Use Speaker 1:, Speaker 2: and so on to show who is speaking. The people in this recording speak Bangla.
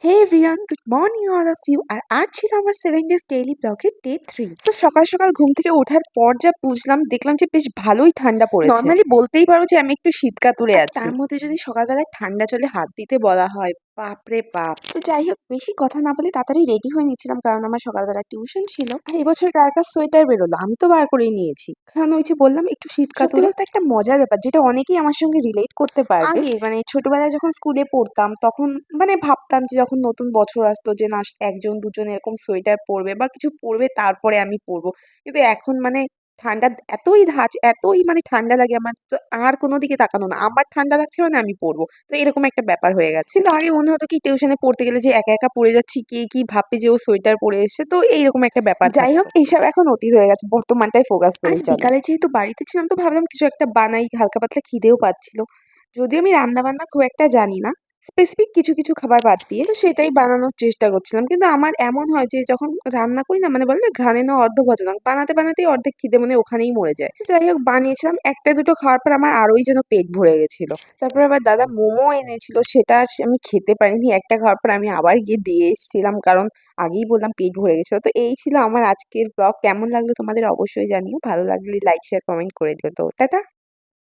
Speaker 1: Hey everyone, good morning all of you. আর আজ ছিল আমার 7 ডেজ ডেইলি ব্লগের ডে 3। তো সকাল সকাল ঘুম থেকে ওঠার পর যা বুঝলাম, দেখলাম যে বেশ ভালোই ঠান্ডা পড়েছে। নর্মালি বলতেই পারো যে আমি একটু শীতকাতুরে আছি। তার মধ্যে যদি সকালবেলায় ঠান্ডা জলে হাত দিতে বলা হয়, বাপরে বাপ। তো যাই হোক, বেশি কথা না বলে তাড়াতাড়ি রেডি হয়ে নিচ্ছিলাম, কারণ আমার সকালবেলা টিউশন ছিল। আর এবছর কার কার সোয়েটার বেরোলো, আমি তো বার করেই নিয়েছি, কারণ ওই যে বললাম একটু শীতকাতুরে। তো একটা মজার ব্যাপার, যেটা অনেকেই আমার সঙ্গে রিলেট করতে পারবে। আগে মানে ছোটবেলায় যখন স্কুলে পড়তাম, তখন মানে ভাবতাম যে যখন নতুন বছর আসতো যে না, একজন দুজন এরকম সোয়েটার পরবে বা কিছু পরবে, তারপরে আমি পরবো। কিন্তু এখন মানে ঠান্ডা এতই এতই মানে ঠান্ডা লাগে আমার, তো আর কোনো দিকে তাকানো না, আমার ঠান্ডা লাগছে মানে আমি পরবো। তো এরকম একটা ব্যাপার হয়ে গেছে। কিন্তু আগে মনে হতো কি, টিউশনে পড়তে গেলে যে একা একা পড়ে যাচ্ছি, কে কি ভাববে যে ও সোয়েটার পরে এসেছে, তো এইরকম একটা ব্যাপার। যাই হোক, এইসব এখন অতীত হয়ে গেছে, বর্তমানটাই ফোকাস করি। বিকালে যেহেতু বাড়িতে ছিলাম, তো ভাবলাম কিছু একটা বানাই, হালকা পাতলা খিদেও পাচ্ছিল। যদিও আমি রান্না বান্না খুব একটা জানি না, স্পেসিফিক কিছু কিছু খাবার বাদ দিয়ে, তো সেটাই বানানোর চেষ্টা করছিলাম। কিন্তু আমার এমন হয় যে যখন রান্না করি না, মানে বলে না ঘ্রাণে না অর্ধভজনক, বানাতে বানাতেই অর্ধেক খিদে মানে ওখানেই মরে যায়। তো যাই হোক, বানিয়েছিলাম, একটা দুটো খাওয়ার পর আমার আরোই যেন পেট ভরে গেছিল। তারপর আবার দাদা মোমো এনেছিল, সেটা আর আমি খেতে পারিনি। একটা খাওয়ার পর আমি আবার গিয়ে দিয়ে এসেছিলাম, কারণ আগেই বললাম পেট ভরে গেছিল। তো এই ছিল আমার আজকের ব্লগ। কেমন লাগলো তোমাদের অবশ্যই জানিও, ভালো লাগলে লাইক শেয়ার কমেন্ট করে দিও। তো টাটা।